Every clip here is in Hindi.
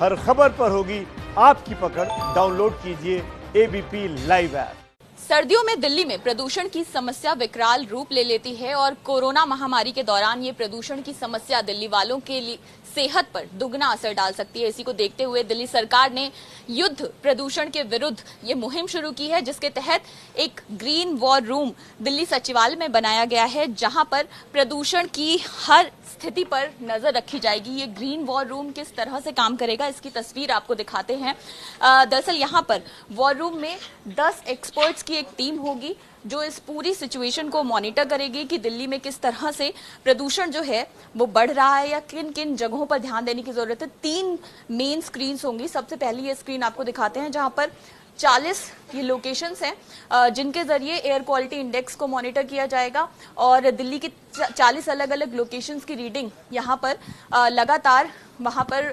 हर खबर पर होगी आपकी पकड़। डाउनलोड कीजिए एबीपी लाइव ऐप। सर्दियों में दिल्ली में प्रदूषण की समस्या विकराल रूप ले लेती है और कोरोना महामारी के दौरान ये प्रदूषण की समस्या दिल्ली वालों के लिए सेहत पर दुगना असर डाल सकती है। इसी को देखते हुए दिल्ली सरकार ने युद्ध प्रदूषण के विरुद्ध ये मुहिम शुरू की है, जिसके तहत एक ग्रीन वॉर रूम दिल्ली सचिवालय में बनाया गया है, जहां पर प्रदूषण की हर स्थिति पर नजर रखी जाएगी। ये ग्रीन वॉर रूम किस तरह से काम करेगा, इसकी तस्वीर आपको दिखाते हैं। दरअसल यहाँ पर वॉर रूम में 10 एक्सपर्ट्स की एक टीम होगी जो इस पूरी सिचुएशन को मॉनिटर करेगी कि दिल्ली में किस तरह से प्रदूषण जो है वो बढ़ रहा है या किन किन जगहों पर ध्यान देने की जरूरत है। 3 मेन स्क्रीन्स होंगी। सबसे पहली ये स्क्रीन आपको दिखाते हैं जहां पर 40 ये लोकेशंस हैं जिनके जरिए एयर क्वालिटी इंडेक्स को मॉनिटर किया जाएगा और दिल्ली की 40 अलग अलग लोकेशंस की रीडिंग यहाँ पर लगातार वहाँ पर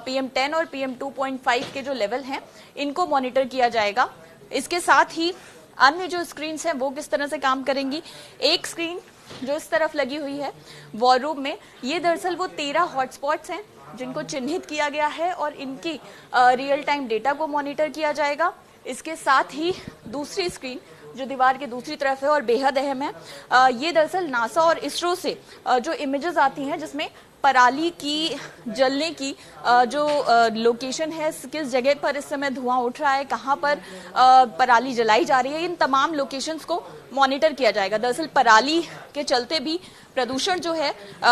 PM10 और PM2.5 के जो लेवल हैं इनको मॉनिटर किया जाएगा। इसके साथ ही अन्य जो स्क्रीन्स हैं वो किस तरह से काम करेंगी। एक स्क्रीन जो इस तरफ लगी हुई है वॉर रूम में, ये दरअसल वो 13 हॉटस्पॉट्स हैं जिनको चिन्हित किया गया है और इनकी रियल टाइम डेटा को मॉनिटर किया जाएगा। इसके साथ ही दूसरी स्क्रीन जो दीवार के दूसरी तरफ है और बेहद अहम है, ये दरअसल नासा और इसरो से जो इमेजेस आती हैं जिसमें पराली की जलने की जो लोकेशन है, किस जगह पर इस समय धुआं उठ रहा है, कहां पर पराली जलाई जा रही है, इन तमाम लोकेशंस को मॉनिटर किया जाएगा। दरअसल पराली के चलते भी प्रदूषण जो है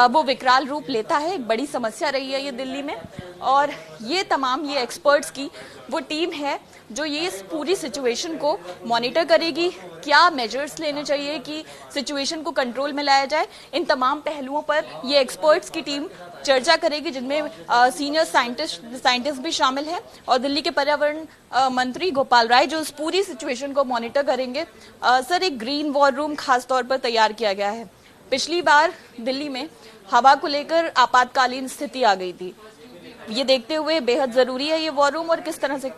वो विकराल रूप लेता है। एक बड़ी समस्या रही है ये दिल्ली में और ये तमाम ये एक्सपर्ट्स की वो टीम है जो ये इस पूरी सिचुएशन को मॉनिटर करेगी। क्या मेजर्स लेने चाहिए कि सिचुएशन को कंट्रोल में लाया जाए, इन तमाम पहलुओं पर ये एक्सपर्ट्स की टीम चर्चा करेगी, जिनमें सीनियर साइंटिस्ट भी शामिल हैं और दिल्ली के पर्यावरण मंत्री गोपाल राय जो इस पूरी सिचुएशन को मॉनिटर करेंगे। सर, एक ग्रीन वॉर रूम खास तौर पर तैयार किया गया है। पिछली बार दिल्ली में हवा को लेकर आपातकालीन स्थिति आ गई थी, ये देखते हुए बेहद जरूरी है ये वॉर रूम और किस तरह से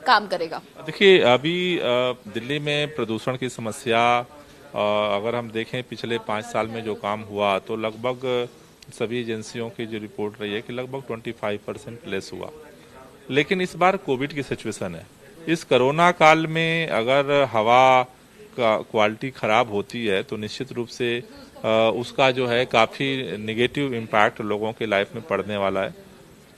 काम करेगा। देखिए, अभी दिल्ली में प्रदूषण की समस्या अगर हम देखें पिछले 5 साल में जो काम हुआ तो लगभग सभी एजेंसियों की जो रिपोर्ट रही है कि लगभग 25% लेस हुआ। लेकिन इस बार कोविड की सिचुएशन है। इस कोरोना काल में अगर हवा का क्वालिटी खराब होती है तो निश्चित रूप से उसका जो है काफी नेगेटिव इम्पैक्ट लोगों के लाइफ में पड़ने वाला है।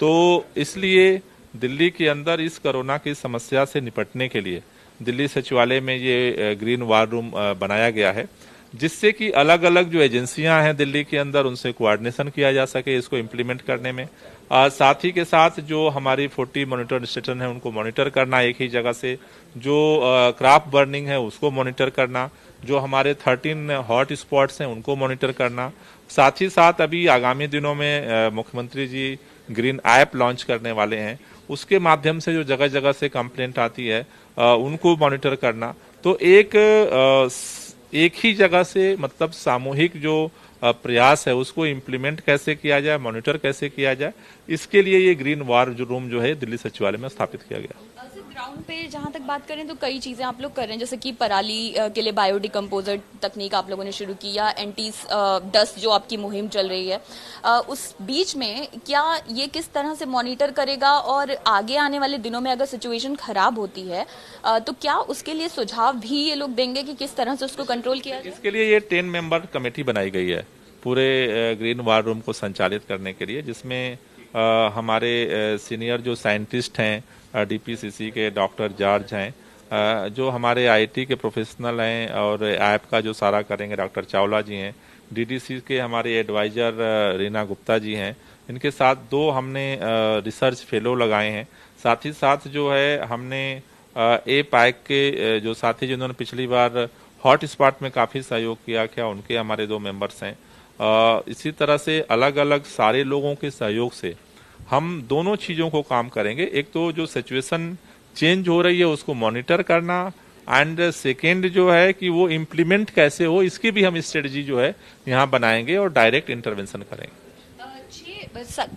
तो इसलिए दिल्ली के अंदर इस कोरोना की समस्या से निपटने के लिए दिल्ली सचिवालय में ये ग्रीन वॉर रूम बनाया गया है, जिससे कि अलग अलग जो एजेंसियां हैं दिल्ली के अंदर उनसे कोऑर्डिनेशन किया जा सके इसको इम्प्लीमेंट करने में। साथ ही के साथ जो हमारी 40 मॉनिटर स्टेशन है उनको मॉनिटर करना एक ही जगह से, जो क्राफ्ट बर्निंग है उसको मॉनिटर करना, जो हमारे 13 हॉट स्पॉट्स हैं उनको मॉनिटर करना। साथ ही साथ अभी आगामी दिनों में मुख्यमंत्री जी ग्रीन ऐप लॉन्च करने वाले हैं, उसके माध्यम से जो जगह जगह से कंप्लेंट आती है उनको मॉनिटर करना। तो एक ही जगह से मतलब सामूहिक जो प्रयास है उसको इम्प्लीमेंट कैसे किया जाए, मॉनिटर कैसे किया जाए, इसके लिए ये ग्रीन वॉर रूम जो है दिल्ली सचिवालय में स्थापित किया गया। ग्राउंड पे जहां तक बात करें तो कई चीजें आप लोग कर रहे हैं, जैसे कि पराली के लिए बायोडिकम्पोजर तकनीक आप लोगों ने शुरू की या एंटी डस्ट जो आपकी मुहिम चल रही है, उस बीच में क्या ये किस तरह से मॉनिटर करेगा और आगे आने वाले दिनों में अगर सिचुएशन खराब होती है तो क्या उसके लिए सुझाव भी ये लोग देंगे कि किस तरह से उसको कंट्रोल किया जाए? इसके लिए ये 10 मेंबर कमेटी बनाई गई है पूरे ग्रीन वॉर रूम को संचालित करने के लिए, जिसमें हमारे सीनियर जो साइंटिस्ट हैं DPCC के डॉक्टर जॉर्ज हैं, जो हमारे IT के प्रोफेशनल हैं और ऐप का जो सारा करेंगे डॉक्टर चावला जी हैं, DDC के हमारे एडवाइजर रीना गुप्ता जी हैं, इनके साथ 2 हमने रिसर्च फेलो लगाए हैं। साथ ही साथ जो है हमने APAC के जो साथी जिन्होंने पिछली बार हॉट स्पॉट में काफ़ी सहयोग किया, क्या उनके हमारे 2 मेंबर्स हैं। इसी तरह से अलग अलग सारे लोगों के सहयोग से हम दोनों चीज़ों को काम करेंगे। एक तो जो सिचुएशन चेंज हो रही है उसको मॉनिटर करना, एंड सेकेंड जो है कि वो इम्प्लीमेंट कैसे हो इसकी भी हम स्ट्रेटजी जो है यहाँ बनाएंगे और डायरेक्ट इंटरवेंशन करेंगे।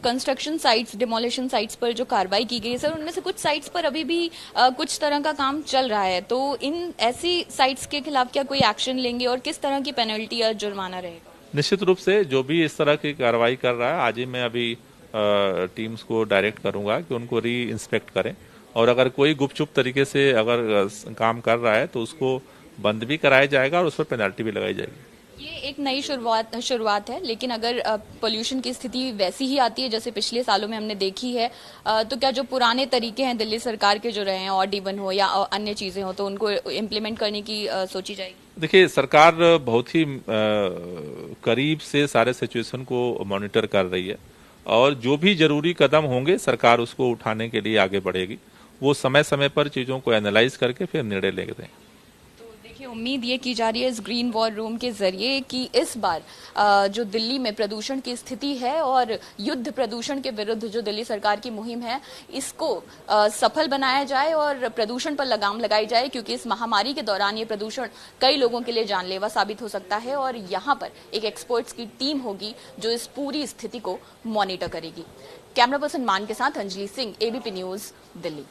कंस्ट्रक्शन साइट्स, डिमोलिशन साइट्स पर जो कार्रवाई की गई है सर, उनमें से कुछ साइट्स पर अभी भी कुछ तरह का काम चल रहा है, तो इन ऐसी साइट्स के खिलाफ क्या कोई एक्शन लेंगे और किस तरह की पेनल्टी या जुर्माना रहेगा? निश्चित रूप से जो भी इस तरह की कार्रवाई कर रहा है, आज ही मैं अभी टीम्स को डायरेक्ट करूंगा कि उनको री इंस्पेक्ट करें, और अगर कोई गुपचुप तरीके से अगर काम कर रहा है तो उसको बंद भी कराया जाएगा और उस पर पेनल्टी भी लगाई जाएगी। ये एक नई शुरुआत है, लेकिन अगर पोल्यूशन की स्थिति वैसी ही आती है जैसे पिछले सालों में हमने देखी है, तो क्या जो पुराने तरीके हैं दिल्ली सरकार के जो रहे हैं, ऑड इवन हो या अन्य चीजें हो, तो उनको इम्प्लीमेंट करने की सोची जाएगी? देखिए, सरकार बहुत ही करीब से सारे सिचुएशन को मॉनिटर कर रही है, और जो भी जरूरी कदम होंगे सरकार उसको उठाने के लिए आगे बढ़ेगी। वो समय समय पर चीजों को एनालाइज करके फिर निर्णय लेते हैं। देखिए, उम्मीद ये की जा रही है इस ग्रीन वॉर रूम के जरिए कि इस बार जो दिल्ली में प्रदूषण की स्थिति है और युद्ध प्रदूषण के विरुद्ध जो दिल्ली सरकार की मुहिम है, इसको सफल बनाया जाए और प्रदूषण पर लगाम लगाई जाए, क्योंकि इस महामारी के दौरान ये प्रदूषण कई लोगों के लिए जानलेवा साबित हो सकता है और यहाँ पर एक एक्सपर्ट्स की टीम होगी जो इस पूरी स्थिति को मॉनिटर करेगी। कैमरा पर्सन मान के साथ अंजलि सिंह, एबीपी न्यूज, दिल्ली।